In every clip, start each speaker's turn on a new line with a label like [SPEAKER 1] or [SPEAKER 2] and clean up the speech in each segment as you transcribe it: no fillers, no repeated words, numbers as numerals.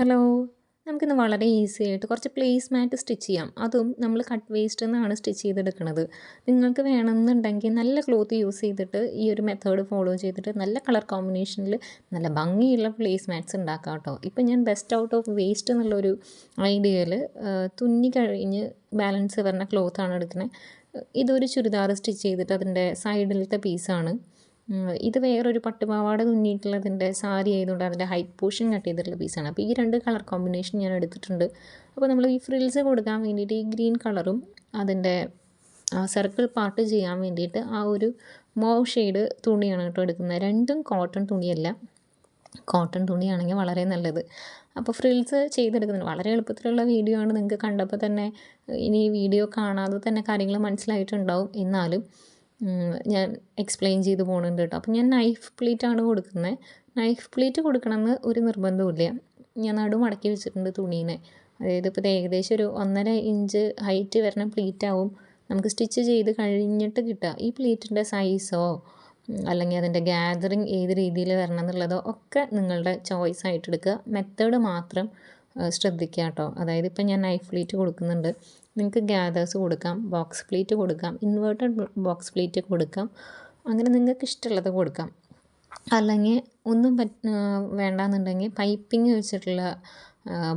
[SPEAKER 1] Hello. നമുക്കിന്ന് വളരെ easy ആയിട്ട് കുറച്ച് പ്ലേസ് മാറ്റ് സ്റ്റിച്ച് ചെയ്യാം. അതും നമ്മൾ കട്ട് വേസ്റ്റ് നിന്നാണ് സ്റ്റിച്ച് ചെയ്തെടുക്കുന്നത്. നിങ്ങൾക്ക് വേണമെന്നുണ്ടെങ്കിൽ നല്ല ക്ലോത്ത് യൂസ് ചെയ്തിട്ട് ഈ ഒരു മെത്തേഡ് ഫോളോ ചെയ്തിട്ട് നല്ല കളർ കോമ്പിനേഷനിൽ നല്ല ഭംഗിയുള്ള പ്ലേസ് മാറ്റ്സ് ഉണ്ടാക്കാം കേട്ടോ. ഇപ്പം ഞാൻ ബെസ്റ്റ് ഔട്ട് ഓഫ് വേസ്റ്റ് എന്നുള്ളൊരു ഐഡിയയിൽ തുന്നി കഴിഞ്ഞ് ബാലൻസ് വരുന്ന ക്ലോത്താണ് എടുക്കുന്നത്. ഇതൊരു ചുരിദാർ സ്റ്റിച്ച് ചെയ്തിട്ട് അതിൻ്റെ സൈഡിലത്തെ പീസാണ്. ഇത് വേറൊരു പട്ടുപാവാട തുന്നിയിട്ടുള്ളതിൻ്റെ സാരി ആയതുകൊണ്ട് അതിൻ്റെ ഹൈറ്റ് പോർഷൻ കട്ട് ചെയ്തിട്ടുള്ള പീസാണ്. അപ്പോൾ ഈ രണ്ട് കളർ കോമ്പിനേഷൻ ഞാൻ എടുത്തിട്ടുണ്ട്. അപ്പോൾ നമ്മൾ ഈ ഫ്രിൽസ് കൊടുക്കാൻ വേണ്ടിയിട്ട് ഈ ഗ്രീൻ കളറും അതിൻ്റെ സർക്കിൾ പാർട്ട് ചെയ്യാൻ വേണ്ടിയിട്ട് ആ ഒരു മോവ് ഷെയ്ഡ് തുണിയാണ് കേട്ടോ എടുക്കുന്നത്. രണ്ടും കോട്ടൺ തുണിയല്ല, കോട്ടൺ തുണിയാണെങ്കിൽ വളരെ നല്ലത്. അപ്പോൾ ഫ്രിൽസ് ചെയ്തെടുക്കുന്നത് വളരെ എളുപ്പത്തിലുള്ള വീഡിയോ ആണ്. നിങ്ങൾക്ക് കണ്ടപ്പോൾ തന്നെ ഇനി വീഡിയോ കാണാതെ തന്നെ കാര്യങ്ങൾ മനസ്സിലായിട്ടുണ്ടാവും. എന്നാലും ഞാൻ എക്സ്പ്ലെയിൻ ചെയ്ത് പോകുന്നുണ്ട് കേട്ടോ. അപ്പോൾ ഞാൻ നൈഫ് പ്ലീറ്റാണ് കൊടുക്കുന്നത്. നൈഫ് പ്ലീറ്റ് കൊടുക്കണമെന്ന് ഒരു നിർബന്ധമില്ല. ഞാൻ നടു മടക്കി വെച്ചിട്ടുണ്ട് തുണീനെ. അതായത് ഇപ്പോൾ ഏകദേശം ഒരു 1.5 ഇഞ്ച് ഹൈറ്റ് വരുന്ന പ്ലീറ്റാവും നമുക്ക് സ്റ്റിച്ച് ചെയ്ത് കഴിഞ്ഞിട്ട് കിട്ടുക. ഈ പ്ലീറ്റിൻ്റെ സൈസോ അല്ലെങ്കിൽ അതിൻ്റെ ഗ്യാതറിങ് ഏത് രീതിയിൽ വരണം എന്നുള്ളതോ ഒക്കെ നിങ്ങളുടെ ചോയ്സ് ആയിട്ട് എടുക്കുക. മെത്തേഡ് മാത്രം ശ്രദ്ധിക്കുക കേട്ടോ. അതായത് ഇപ്പം ഞാൻ നൈഫ് പ്ലീറ്റ് കൊടുക്കുന്നുണ്ട്. നിങ്ങൾക്ക് ഗ്യാദേഴ്സ് കൊടുക്കാം, ബോക്സ് പ്ലീറ്റ് കൊടുക്കാം, ഇൻവേർട്ടഡ് ബോക്സ് പ്ലീറ്റ് കൊടുക്കാം. അങ്ങനെ നിങ്ങൾക്ക് ഇഷ്ടമുള്ളത് കൊടുക്കാം. അല്ലെങ്കിൽ ഒന്നും വേണ്ടാന്നുണ്ടെങ്കിൽ പൈപ്പിംഗ് വെച്ചിട്ടുള്ള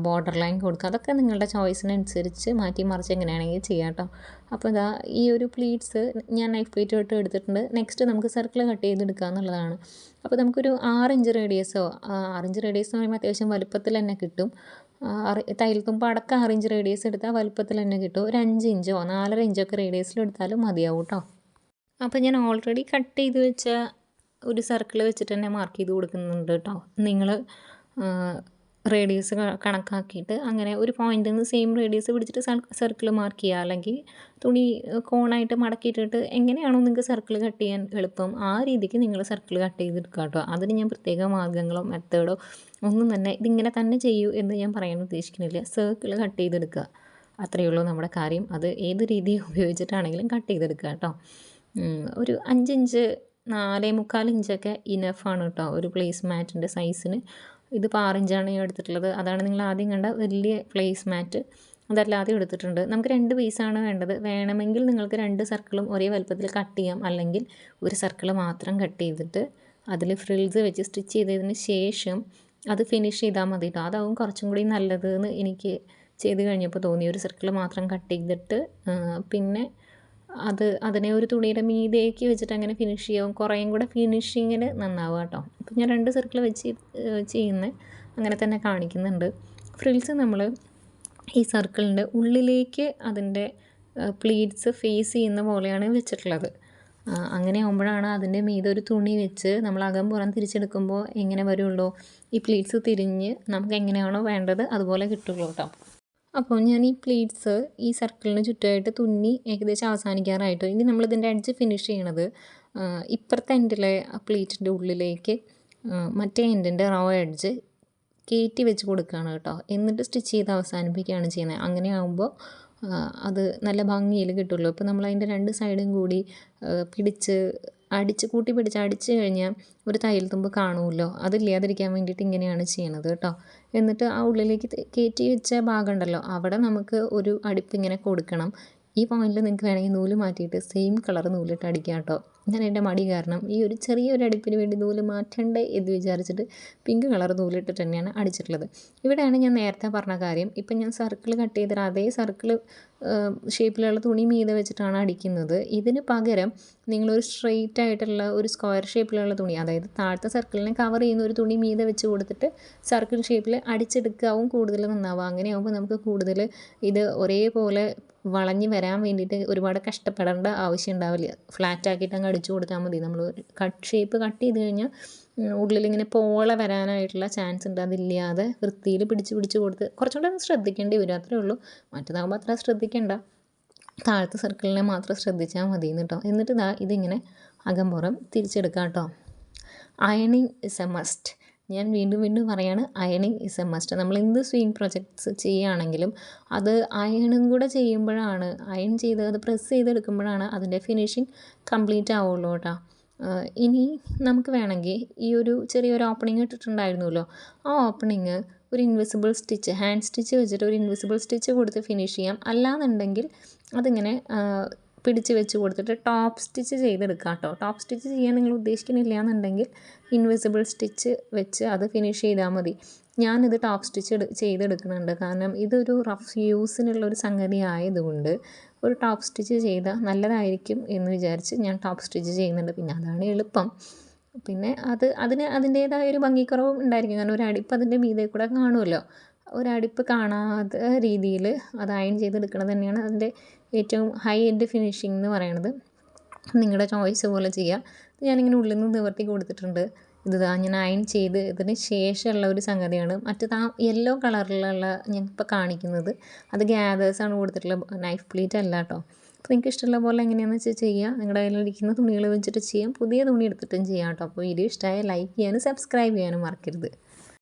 [SPEAKER 1] ബോർഡർ ലൈൻ കൊടുക്കുക. അതൊക്കെ നിങ്ങളുടെ ചോയ്സിനനുസരിച്ച് മാറ്റി മറിച്ച് എങ്ങനെയാണെങ്കിൽ ചെയ്യാം കേട്ടോ. അപ്പോൾ ഇതാ ഈ ഒരു പ്ലീറ്റ്സ് ഞാൻ നൈഫ് പ്ലീറ്റ് ഇട്ട് എടുത്തിട്ടുണ്ട്. നെക്സ്റ്റ് നമുക്ക് സർക്കിൾ കട്ട് ചെയ്തെടുക്കുക എന്നുള്ളതാണ്. അപ്പോൾ നമുക്കൊരു 6 ഇഞ്ച് റേഡിയസോ 6 ഇഞ്ച് റേഡിയസ് എന്ന് പറയുമ്പോൾ അത്യാവശ്യം വലുപ്പത്തിൽ തന്നെ കിട്ടും. തയ്യൽ തുമ്പ് അടക്കം 6 ഇഞ്ച് റേഡിയസ് എടുത്താൽ വലുപ്പത്തിൽ തന്നെ കിട്ടും. ഒരു 5 ഇഞ്ചോ 4.5 ഇഞ്ചൊക്കെ റേഡിയസിൽ എടുത്താലും മതിയാവും കേട്ടോ. അപ്പോൾ ഞാൻ ഓൾറെഡി കട്ട് ചെയ്ത് വെച്ച ഒരു സർക്കിൾ വെച്ചിട്ട് തന്നെ മാർക്ക് ചെയ്ത് കൊടുക്കുന്നുണ്ട് കേട്ടോ. നിങ്ങൾ റേഡിയസ് കണക്കാക്കിയിട്ട് അങ്ങനെ ഒരു പോയിന്റിൽ നിന്ന് സെയിം റേഡിയസ് പിടിച്ചിട്ട് സർക്കിൾ മാർക്ക് ചെയ്യുക. അല്ലെങ്കിൽ തുണി കോണായിട്ട് മടക്കിയിട്ടിട്ട് എങ്ങനെയാണോ നിങ്ങൾക്ക് സർക്കിൾ കട്ട് ചെയ്യാൻ എളുപ്പം ആ രീതിക്ക് നിങ്ങൾ സർക്കിൾ കട്ട് ചെയ്തെടുക്കുക കേട്ടോ. അതിന് ഞാൻ പ്രത്യേക മാർഗ്ഗങ്ങളോ മെത്തേഡോ ഒന്നും തന്നെ ഇതിങ്ങനെ തന്നെ ചെയ്യൂ എന്ന് ഞാൻ പറയാൻ ഉദ്ദേശിക്കുന്നില്ല. സർക്കിൾ കട്ട് ചെയ്തെടുക്കുക, അത്രയേ ഉള്ളൂ നമ്മുടെ കാര്യം. അത് ഏത് രീതി ഉപയോഗിച്ചിട്ടാണെങ്കിലും കട്ട് ചെയ്തെടുക്കുക കേട്ടോ. ഒരു 5 ഇഞ്ച് 4.25 ഇഞ്ചൊക്കെ ഇനഫാണ് കേട്ടോ ഒരു പ്ലേസ് മാറ്റിൻ്റെ സൈസിന്. ഇതിപ്പോൾ 6 ഇഞ്ചാണ് ഞാൻ എടുത്തിട്ടുള്ളത്. അതാണ് നിങ്ങൾ ആദ്യം കണ്ട വലിയ പ്ലേസ് മാറ്റ്. അതല്ലാതെ എടുത്തിട്ടുണ്ട്. നമുക്ക് 2 പീസാണ് വേണ്ടത്. വേണമെങ്കിൽ നിങ്ങൾക്ക് 2 സർക്കിളും ഒരേ വലുപ്പത്തിൽ കട്ട് ചെയ്യാം. അല്ലെങ്കിൽ ഒരു സർക്കിൾ മാത്രം കട്ട് ചെയ്തിട്ട് അതിൽ ഫ്രിൽസ് വെച്ച് സ്റ്റിച്ച് ചെയ്തതിന് ശേഷം അത് ഫിനിഷ് ചെയ്താൽ മതി കേട്ടോ. അതാവും കുറച്ചും കൂടി നല്ലത് എന്ന് എനിക്ക് ചെയ്ത് കഴിഞ്ഞപ്പോൾ തോന്നി. ഒരു സർക്കിൾ മാത്രം കട്ട് ചെയ്തിട്ട് പിന്നെ അതിനെ ഒരു തുണിയുടെ മീതേക്ക് വെച്ചിട്ട് അങ്ങനെ ഫിനിഷ് ചെയ്യാവും. കുറേയും കൂടെ ഫിനിഷിങ്ങിന് നന്നാവുക കേട്ടോ. അപ്പം ഞാൻ 2 സർക്കിൾ വെച്ച് ചെയ്യുന്നത് അങ്ങനെ തന്നെ കാണിക്കുന്നുണ്ട്. ഫ്രിൽസ് നമ്മൾ ഈ സർക്കിളിൻ്റെ ഉള്ളിലേക്ക് അതിൻ്റെ പ്ലീറ്റ്സ് ഫേസ് ചെയ്യുന്ന പോലെയാണ് വെച്ചിട്ടുള്ളത്. അങ്ങനെ ആകുമ്പോഴാണ് അതിൻ്റെ മീതെ ഒരു തുണി വെച്ച് നമ്മൾ അകം പുറം തിരിച്ചെടുക്കുമ്പോൾ എങ്ങനെ വരുള്ളൂ, ഈ പ്ലീറ്റ്സ് തിരിഞ്ഞ് നമുക്ക് എങ്ങനെയാണോ വേണ്ടത് അതുപോലെ കിട്ടുള്ളൂ കേട്ടോ. അപ്പോൾ ഞാൻ ഈ പ്ലീറ്റ്സ് ഈ സർക്കിളിന് ചുറ്റുമായിട്ട് തുന്നി ഏകദേശം അവസാനിക്കാറായിട്ട്. ഇനി നമ്മളിതിൻ്റെ എഡ്ജ് ഫിനിഷ് ചെയ്യണത് ഇപ്പുറത്തെ എൻഡിലെ പ്ലീറ്റിൻ്റെ ഉള്ളിലേക്ക് മറ്റേ എൻഡിൻ്റെ റോ എഡ്ജ് കയറ്റി വെച്ച് കൊടുക്കുകയാണ് കേട്ടോ. എന്നിട്ട് സ്റ്റിച്ച് ചെയ്ത് അവസാനിപ്പിക്കുകയാണ് ചെയ്യുന്നത്. അങ്ങനെ ആകുമ്പോൾ അത് നല്ല ഭംഗിയിൽ കിട്ടുള്ളൂ. ഇപ്പോൾ നമ്മളതിൻ്റെ 2 സൈഡും കൂടി കൂട്ടി പിടിച്ച് അടിച്ച് കഴിഞ്ഞാൽ ഒരു തയ്യൽ തുമ്പ് കാണുമല്ലോ. അതില്ലാതിരിക്കാൻ വേണ്ടിയിട്ട് ഇങ്ങനെയാണ് ചെയ്യണത് കേട്ടോ. എന്നിട്ട് ആ ഉള്ളിലേക്ക് കയറ്റി വെച്ച ഭാഗം ഉണ്ടല്ലോ, അവിടെ നമുക്ക് ഒരു അടിപ്പിങ്ങനെ കൊടുക്കണം. ഈ പോയിന്റിൽ നിങ്ങൾക്ക് വേണമെങ്കിൽ നൂല് മാറ്റിയിട്ട് സെയിം കളർ നൂലിട്ട് അടിക്കാം കേട്ടോ. ഞാൻ എൻ്റെ മടി കാരണം ഈ ഒരു ചെറിയൊരു അടിപ്പിന് വേണ്ടി നൂല് മാറ്റണ്ടേ എന്ന് വിചാരിച്ചിട്ട് പിങ്ക് കളർ നൂലിട്ടിട്ട് തന്നെയാണ് അടിച്ചിട്ടുള്ളത്. ഇവിടെയാണ് ഞാൻ നേരത്തെ പറഞ്ഞ കാര്യം. ഇപ്പം ഞാൻ സർക്കിൾ കട്ട് ചെയ്തിട്ട് അതേ സർക്കിൾ ഷേപ്പിലുള്ള തുണി മീതെ വെച്ചിട്ടാണ് അടിക്കുന്നത്. ഇതിന് പകരം നിങ്ങളൊരു സ്ട്രെയിറ്റ് ആയിട്ടുള്ള ഒരു സ്ക്വയർ ഷേപ്പിലുള്ള തുണി, അതായത് താഴത്തെ സർക്കിളിനെ കവർ ചെയ്യുന്ന ഒരു തുണി മീതെ വെച്ച് കൊടുത്തിട്ട് സർക്കിൾ ഷേപ്പിൽ അടിച്ചെടുക്കാവും കൂടുതൽ നന്നാവുക. അങ്ങനെയാകുമ്പോൾ നമുക്ക് കൂടുതൽ ഇത് ഒരേപോലെ വളഞ്ഞ് വരാൻ വേണ്ടിയിട്ട് ഒരുപാട് കഷ്ടപ്പെടേണ്ട ആവശ്യം ഉണ്ടാവില്ല. ഫ്ലാറ്റ് ആക്കിയിട്ട് അങ്ങ് അടിച്ചു കൊടുത്താൽ മതി. നമ്മൾ ഷേപ്പ് കട്ട് ചെയ്ത് കഴിഞ്ഞാൽ ഉള്ളിലിങ്ങനെ പോള വരാനായിട്ടുള്ള ചാൻസ് ഉണ്ട്. അതില്ലാതെ വൃത്തിയിൽ പിടിച്ച് കൊടുത്ത് കുറച്ചുകൂടെ ഒന്ന് ശ്രദ്ധിക്കേണ്ടി വരും, അത്രേ ഉള്ളൂ. മറ്റേതാകുമ്പോൾ അത്ര ശ്രദ്ധിക്കേണ്ട, താഴത്തെ സർക്കിളിനെ മാത്രം ശ്രദ്ധിച്ചാൽ മതി കേട്ടോ. എന്നിട്ട് ഇതിങ്ങനെ അകംപുറം തിരിച്ചെടുക്കാം കേട്ടോ. അയണിങ് ഇസ് എ മസ്റ്റ്. ഞാൻ വീണ്ടും പറയാണ്, അയണിങ് ഇസ് എ മസ്റ്റ്. നമ്മൾ എന്ത് സ്വിങ് പ്രൊജക്ട്സ് ചെയ്യുകയാണെങ്കിലും അത് അയണും കൂടെ ചെയ്യുമ്പോഴാണ്, അയൺ ചെയ്ത് അത് പ്രസ് ചെയ്തെടുക്കുമ്പോഴാണ് അതിൻ്റെ ഫിനിഷിങ് കംപ്ലീറ്റ് ആവുള്ളൂ കേട്ടോ. ഇനി നമുക്ക് വേണമെങ്കിൽ ഈ ഒരു ചെറിയൊരു ഓപ്പണിങ് ഇട്ടിട്ടുണ്ടായിരുന്നല്ലോ, ആ ഓപ്പണിങ് ഒരു ഇൻവിസിബിൾ സ്റ്റിച്ച് ഹാൻഡ് സ്റ്റിച്ച് വെച്ചിട്ട് ഒരു ഇൻവിസിബിൾ സ്റ്റിച്ച് കൊടുത്ത് ഫിനിഷ് ചെയ്യാം. അല്ലാന്നുണ്ടെങ്കിൽ അതിങ്ങനെ പിടിച്ച് വെച്ച് കൊടുത്തിട്ട് ടോപ്പ് സ്റ്റിച്ച് ചെയ്തെടുക്കാം കേട്ടോ. ടോപ്പ് സ്റ്റിച്ച് ചെയ്യാൻ നിങ്ങൾ ഉദ്ദേശിക്കുന്നില്ല എന്നുണ്ടെങ്കിൽ ഇൻവിസിബിൾ സ്റ്റിച്ച് വെച്ച് അത് ഫിനിഷ് ചെയ്താൽ മതി. ഞാനിത് ടോപ്പ് സ്റ്റിച്ച് ചെയ്തെടുക്കുന്നുണ്ട്, കാരണം ഇതൊരു റഫ് യൂസിനുള്ളൊരു സംഗതി ആയതുകൊണ്ട് ഒരു ടോപ്പ് സ്റ്റിച്ച് ചെയ്താൽ നല്ലതായിരിക്കും എന്ന് വിചാരിച്ച് ഞാൻ ടോപ്പ് സ്റ്റിച്ച് ചെയ്യുന്നുണ്ട്. പിന്നെ അതാണ് എളുപ്പം. പിന്നെ അതിന് അതിൻ്റേതായ ഒരു ഭംഗിക്കുറവും ഉണ്ടായിരിക്കും, കാരണം ഒരു അടിപ്പ് അതിൻ്റെ മീതെ കൂടെ കാണുമല്ലോ. ഒരടിപ്പ് കാണാത്ത രീതിയിൽ അത് അയൺ ചെയ്തെടുക്കുന്നത് തന്നെയാണ് അതിൻ്റെ ഏറ്റവും ഹൈ എൻഡ് ഫിനിഷിംഗ് എന്ന് പറയുന്നത്. നിങ്ങളുടെ ചോയ്സ് പോലെ ചെയ്യാം. ഞാനിങ്ങനെ ഉള്ളിൽ നിന്ന് നിവർത്തി കൊടുത്തിട്ടുണ്ട്. ഞാൻ അയൺ ചെയ്ത് ഇതിന് ശേഷമുള്ള ഒരു സംഗതിയാണ്. മറ്റേത് ആ യെല്ലോ കളറിലുള്ള ഞാൻ ഇപ്പോൾ കാണിക്കുന്നത് അത് ഗ്യാദേഴ്സാണ് കൊടുത്തിട്ടുള്ളത്, നൈഫ് പ്ലീറ്റ് അല്ല കേട്ടോ. അപ്പോൾ നിങ്ങൾക്ക് ഇഷ്ടമുള്ള പോലെ എങ്ങനെയാണെന്ന് വെച്ചാൽ ചെയ്യുക. നിങ്ങളുടെ കയ്യിലിരിക്കുന്ന തുണികൾ വെച്ചിട്ട് ചെയ്യാം, പുതിയ തുണി എടുത്തിട്ടും ചെയ്യാം കേട്ടോ. അപ്പോൾ വീഡിയോ ഇഷ്ടമായ ലൈക്ക് ചെയ്യാനും സബ്സ്ക്രൈബ് ചെയ്യാനും മറക്കരുത്.